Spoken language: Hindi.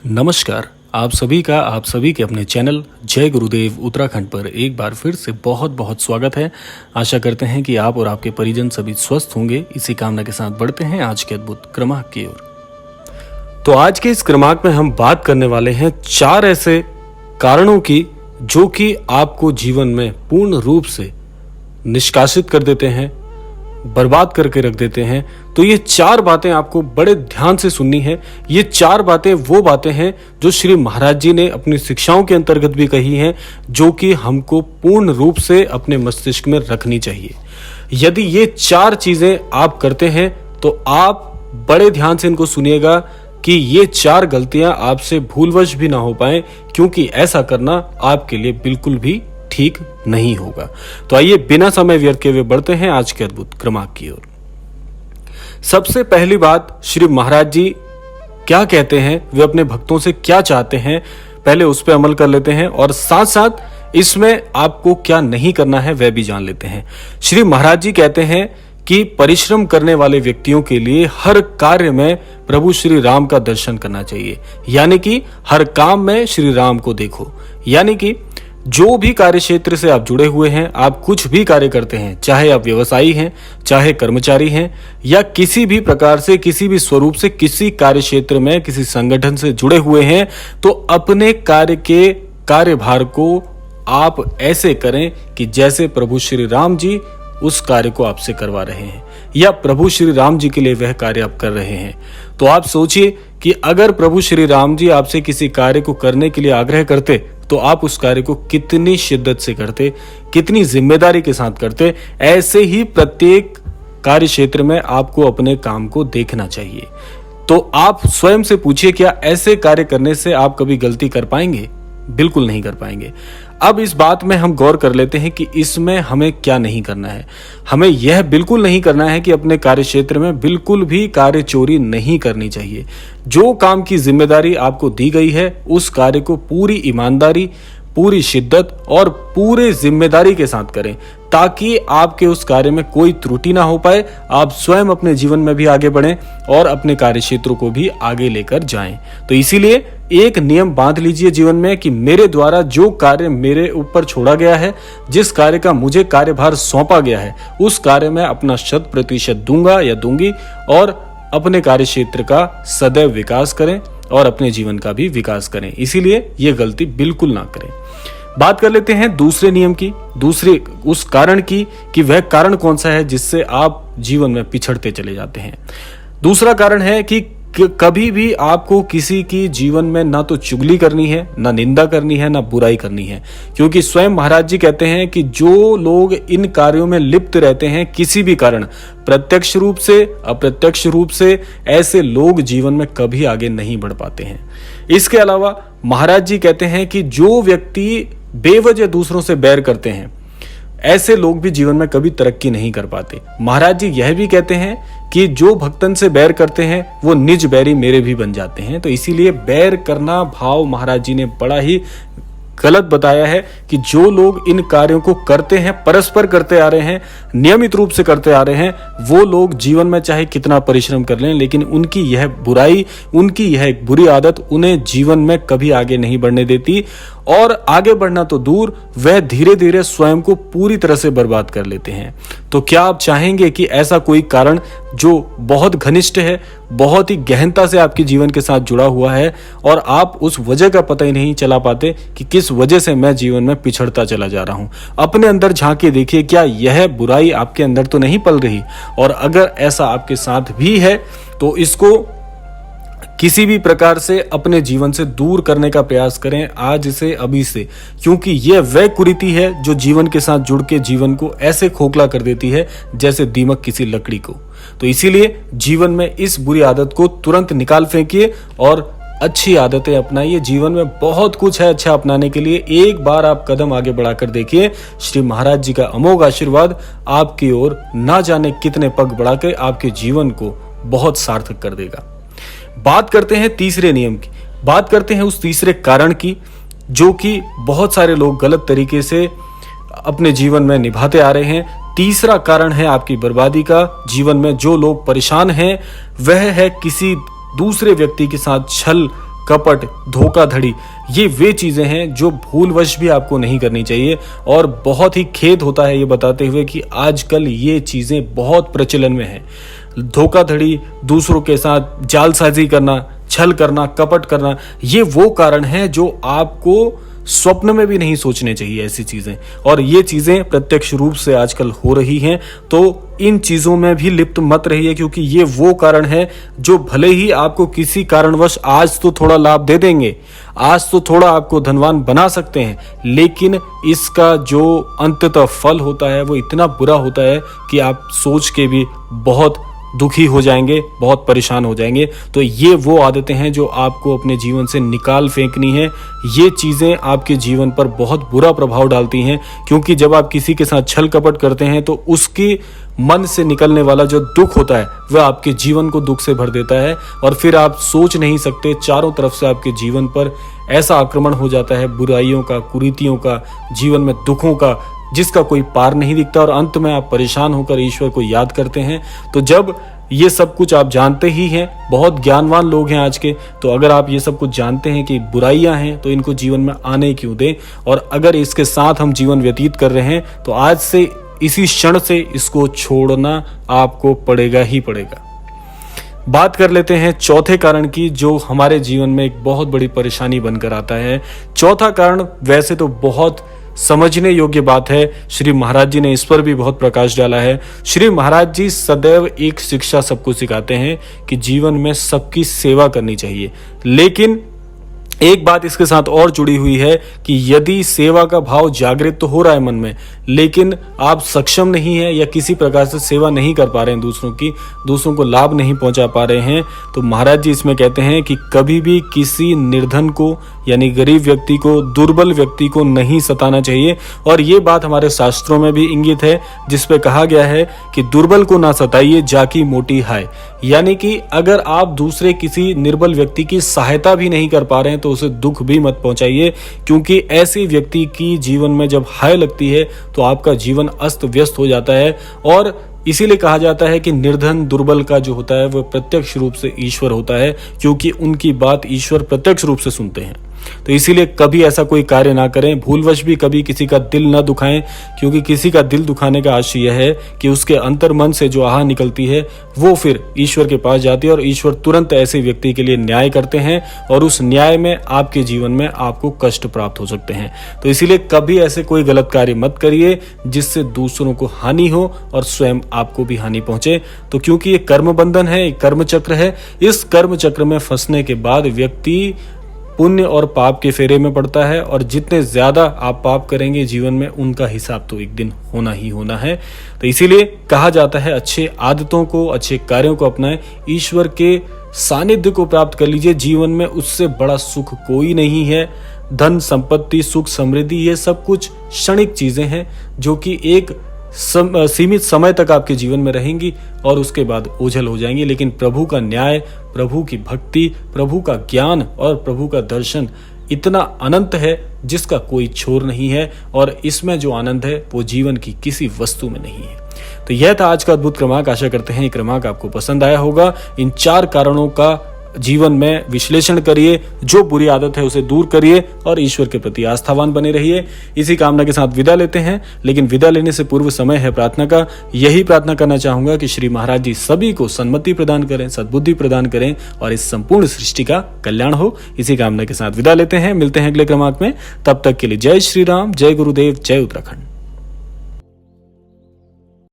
नमस्कार। आप सभी का आप सभी के अपने चैनल जय गुरुदेव उत्तराखंड पर एक बार फिर से बहुत बहुत स्वागत है। आशा करते हैं कि आप और आपके परिजन सभी स्वस्थ होंगे। इसी कामना के साथ बढ़ते हैं आज के अद्भुत क्रमांक की ओर। तो आज के इस क्रमांक में हम बात करने वाले हैं 4 ऐसे कारणों की जो कि आपको जीवन में पूर्ण रूप से निष्कासित कर देते हैं, बर्बाद करके रख देते हैं। तो ये 4 बातें आपको बड़े ध्यान से सुननी है। ये 4 बातें वो बातें हैं जो श्री महाराज जी ने अपनी शिक्षाओं के अंतर्गत भी कही हैं, जो कि हमको पूर्ण रूप से अपने मस्तिष्क में रखनी चाहिए। यदि ये 4 चीजें आप करते हैं तो आप बड़े ध्यान से इनको सुनिएगा कि ये 4 गलतियां आपसे भूलवश भी ना हो पाए, क्योंकि ऐसा करना आपके लिए बिल्कुल भी ठीक नहीं होगा। तो आइए बिना समय व्यर्थ किए हुए बढ़ते हैं आज के अद्भुत क्रमांक की ओर। सबसे पहली बात, श्री महाराज जी क्या कहते हैं, वे अपने भक्तों से क्या चाहते हैं, पहले उस पर अमल कर लेते हैं और साथ साथ इसमें आपको क्या नहीं करना है वह भी जान लेते हैं। श्री महाराज जी कहते हैं कि परिश्रम करने वाले व्यक्तियों के लिए हर कार्य में प्रभु श्री राम का दर्शन करना चाहिए, यानी कि हर काम में श्री राम को देखो। यानी कि जो भी कार्य क्षेत्र से आप जुड़े हुए हैं, आप कुछ भी कार्य करते हैं, चाहे आप व्यवसायी हैं, चाहे कर्मचारी हैं, या किसी भी प्रकार से किसी भी स्वरूप से किसी कार्य क्षेत्र में किसी संगठन से जुड़े हुए हैं, तो अपने कार्य के कार्यभार को आप ऐसे करें कि जैसे प्रभु श्री राम जी उस कार्य को आपसे करवा रहे हैं, या प्रभु श्री राम जी के लिए वह कार्य आप कर रहे हैं। तो आप सोचिए कि अगर प्रभु श्री राम जी आपसे किसी कार्य को करने के लिए आग्रह करते तो आप उस कार्य को कितनी शिद्दत से करते, कितनी जिम्मेदारी के साथ करते। ऐसे ही प्रत्येक कार्य क्षेत्र में आपको अपने काम को देखना चाहिए। तो आप स्वयं से पूछिए, क्या ऐसे कार्य करने से आप कभी गलती कर पाएंगे? बिल्कुल नहीं कर पाएंगे। अब इस बात में हम गौर कर लेते हैं कि इसमें हमें क्या नहीं करना है। हमें यह बिल्कुल नहीं करना है कि अपने कार्य क्षेत्र में बिल्कुल भी कार्य चोरी नहीं करनी चाहिए। जो काम की जिम्मेदारी आपको दी गई है उस कार्य को पूरी ईमानदारी, पूरी शिद्दत और पूरे जिम्मेदारी के साथ करें, ताकि आपके उस कार्य में कोई त्रुटि ना हो पाए। आप स्वयं अपने जीवन में भी आगे बढ़ें और अपने कार्य क्षेत्रों को भी आगे लेकर जाएं। तो इसीलिए एक नियम बांध लीजिए जीवन में कि मेरे द्वारा जो कार्य मेरे ऊपर छोड़ा गया है, जिस कार्य का मुझे कार्यभार सौंपा गया है, उस कार्य में अपना 100% दूंगा या दूंगी और अपने कार्य क्षेत्र का सदैव विकास करें और अपने जीवन का भी विकास करें। इसीलिए यह गलती बिल्कुल ना करें। बात कर लेते हैं दूसरे नियम की, दूसरे उस कारण की कि वह कारण कौन सा है जिससे आप जीवन में पिछड़ते चले जाते हैं। दूसरा कारण है कि कभी भी आपको किसी की जीवन में ना तो चुगली करनी है, ना निंदा करनी है, ना बुराई करनी है, क्योंकि स्वयं महाराज जी कहते हैं कि जो लोग इन कार्यों में लिप्त रहते हैं किसी भी कारण, प्रत्यक्ष रूप से अप्रत्यक्ष रूप से, ऐसे लोग जीवन में कभी आगे नहीं बढ़ पाते हैं। इसके अलावा महाराज जी कहते हैं कि जो व्यक्ति बेवजह दूसरों से बैर करते हैं, ऐसे लोग भी जीवन में कभी तरक्की नहीं कर पाते। महाराज जी यह भी कहते हैं कि जो भक्तन से बैर करते हैं वो निज बैरी मेरे भी बन जाते हैं। तो इसीलिए बैर करना भाव महाराज जी ने बड़ा ही गलत बताया है कि जो लोग इन कार्यों को करते हैं, परस्पर करते आ रहे हैं, नियमित रूप से करते आ रहे हैं, वो लोग जीवन में चाहे कितना परिश्रम कर लें, लेकिन उनकी यह बुराई, उनकी यह एक बुरी आदत उन्हें जीवन में कभी आगे नहीं बढ़ने देती, और आगे बढ़ना तो दूर, वह धीरे धीरे स्वयं को पूरी तरह से बर्बाद कर लेते हैं। तो क्या आप चाहेंगे कि ऐसा कोई कारण जो बहुत घनिष्ठ है, बहुत ही गहनता से आपके जीवन के साथ जुड़ा हुआ है, और आप उस वजह का पता ही नहीं चला पाते कि किस वजह से मैं जीवन में पिछड़ता चला जा रहा हूं? अपने अंदर झांक के देखिए, क्या यह बुराई आपके अंदर तो नहीं पल रही? और अगर ऐसा आपके साथ भी है तो इसको किसी भी प्रकार से अपने जीवन से दूर करने का प्रयास करें, आज से अभी से, क्योंकि यह वह कुरीति है जो जीवन के साथ जुड़ के जीवन को ऐसे खोखला कर देती है जैसे दीमक किसी लकड़ी को। तो इसीलिए जीवन में इस बुरी आदत को तुरंत निकाल फेंकिए और अच्छी आदतें अपनाइए। जीवन में बहुत कुछ है अच्छा अपनाने के लिए। एक बार आप कदम आगे बढ़ाकर देखिए, श्री महाराज जी का अमोघ आशीर्वाद आपकी ओर ना जाने कितने पग बढ़ाकर आपके जीवन को बहुत सार्थक कर देगा। बात करते हैं तीसरे नियम की, बात करते हैं उस तीसरे कारण की जो कि बहुत सारे लोग गलत तरीके से अपने जीवन में निभाते आ रहे हैं। तीसरा कारण है आपकी बर्बादी का। जीवन में जो लोग परेशान हैं वह है किसी दूसरे व्यक्ति के साथ छल कपट, धोखाधड़ी, ये वे चीजें हैं जो भूलवश भी आपको नहीं करनी चाहिए। और बहुत ही खेद होता है ये बताते हुए कि आजकल ये चीजें बहुत प्रचलन में है। धोखाधड़ी, दूसरों के साथ जालसाजी करना, छल करना, कपट करना, ये वो कारण है जो आपको स्वप्न में भी नहीं सोचने चाहिए ऐसी चीजें। और ये चीजें प्रत्यक्ष रूप से आजकल हो रही हैं, तो इन चीजों में भी लिप्त मत रहिए, क्योंकि ये वो कारण है जो भले ही आपको किसी कारणवश आज तो थोड़ा लाभ दे देंगे, आज तो थोड़ा आपको धनवान बना सकते हैं, लेकिन इसका जो अंततः फल होता है वो इतना बुरा होता है कि आप सोच के भी बहुत दुखी हो जाएंगे, बहुत परेशान हो जाएंगे। तो ये वो आदतें हैं जो आपको अपने जीवन से निकाल फेंकनी है। ये चीजें आपके जीवन पर बहुत बुरा प्रभाव डालती हैं, क्योंकि जब आप किसी के साथ छल कपट करते हैं तो उसकी मन से निकलने वाला जो दुख होता है वह आपके जीवन को दुख से भर देता है, और फिर आप सोच नहीं सकते, चारों तरफ से आपके जीवन पर ऐसा आक्रमण हो जाता है बुराइयों का, कुरीतियों का, जीवन में दुखों का, जिसका कोई पार नहीं दिखता, और अंत में आप परेशान होकर ईश्वर को याद करते हैं। तो जब ये सब कुछ आप जानते ही हैं, बहुत ज्ञानवान लोग हैं आज के, तो अगर आप ये सब कुछ जानते हैं कि बुराइयां हैं तो इनको जीवन में आने क्यों दें, और अगर इसके साथ हम जीवन व्यतीत कर रहे हैं तो आज से, इसी क्षण से इसको छोड़ना आपको पड़ेगा ही पड़ेगा। बात कर लेते हैं चौथे कारण की, जो हमारे जीवन में एक बहुत बड़ी परेशानी बनकर आता है। चौथा कारण वैसे तो बहुत समझने योग्य बात है, श्री महाराज जी ने इस पर भी बहुत प्रकाश डाला है। श्री महाराज जी सदैव एक शिक्षा सबको सिखाते हैं कि जीवन में सबकी सेवा करनी चाहिए, लेकिन एक बात इसके साथ और जुड़ी हुई है कि यदि सेवा का भाव जागृत तो हो रहा है मन में, लेकिन आप सक्षम नहीं है या किसी प्रकार से सेवा नहीं कर पा रहे हैं दूसरों की, दूसरों को लाभ नहीं पहुंचा पा रहे हैं, तो महाराज जी इसमें कहते हैं कि कभी भी किसी निर्धन को यानी गरीब व्यक्ति को, दुर्बल व्यक्ति को नहीं सताना चाहिए। और ये बात हमारे शास्त्रों में भी इंगित है, जिसपे कहा गया है कि दुर्बल को ना सताइए, जाकी मोटी हाय। यानी कि अगर आप दूसरे किसी निर्बल व्यक्ति की सहायता भी नहीं कर पा रहे हैं तो उसे दुख भी मत पहुंचाइए, क्योंकि ऐसे व्यक्ति की जीवन में जब हाय लगती है तो आपका जीवन अस्त व्यस्त हो जाता है। और इसीलिए कहा जाता है कि निर्धन, दुर्बल का जो होता है वह प्रत्यक्ष रूप से ईश्वर होता है, क्योंकि उनकी बात ईश्वर प्रत्यक्ष रूप से सुनते हैं। तो इसीलिए कभी ऐसा कोई कार्य ना करें, भूलवश भी कभी किसी का दिल ना दुखाएं, क्योंकि किसी का दिल दुखाने का आशय यह है कि उसके अंतर मन से जो आह निकलती है वो फिर ईश्वर के पास जाती है, और ईश्वर तुरंत ऐसे व्यक्ति के लिए न्याय करते हैं, और उस न्याय में आपके जीवन में आपको कष्ट प्राप्त हो सकते हैं। तो इसीलिए कभी ऐसे कोई गलत कार्य मत करिए जिससे दूसरों को हानि हो और स्वयं आपको भी हानि पहुंचे। तो क्योंकि ये कर्म बंधन है, एक कर्म चक्र है, इस कर्म चक्र में फंसने के बाद व्यक्ति पुण्य और पाप के फेरे में पड़ता है, और जितने ज्यादा आप पाप करेंगे जीवन में उनका हिसाब तो एक दिन होना ही होना है। तो इसीलिए कहा जाता है अच्छे आदतों को, अच्छे कार्यों को अपनाएं, ईश्वर के सानिध्य को प्राप्त कर लीजिए। जीवन में उससे बड़ा सुख कोई नहीं है। धन, संपत्ति, सुख, समृद्धि, ये सब कुछ क्षणिक चीजें हैं जो कि एक सीमित समय तक आपके जीवन में रहेंगी और उसके बाद ओझल हो जाएंगी। लेकिन प्रभु का न्याय, प्रभु की भक्ति, प्रभु का ज्ञान और प्रभु का दर्शन इतना अनंत है जिसका कोई छोर नहीं है, और इसमें जो आनंद है वो जीवन की किसी वस्तु में नहीं है। तो यह था आज का अद्भुत क्रमांक। आशा करते हैं ये क्रमांक आपको पसंद आया होगा। इन 4 कारणों का जीवन में विश्लेषण करिए, जो बुरी आदत है उसे दूर करिए और ईश्वर के प्रति आस्थावान बने रहिए। इसी कामना के साथ विदा लेते हैं, लेकिन विदा लेने से पूर्व समय है प्रार्थना का। यही प्रार्थना करना चाहूंगा कि श्री महाराज जी सभी को सन्मति प्रदान करें, सद्बुद्धि प्रदान करें और इस संपूर्ण सृष्टि का कल्याण हो। इसी कामना के साथ विदा लेते हैं, मिलते हैं अगले क्रमांक में। तब तक के लिए जय श्री राम, जय गुरुदेव, जय उत्तराखंड।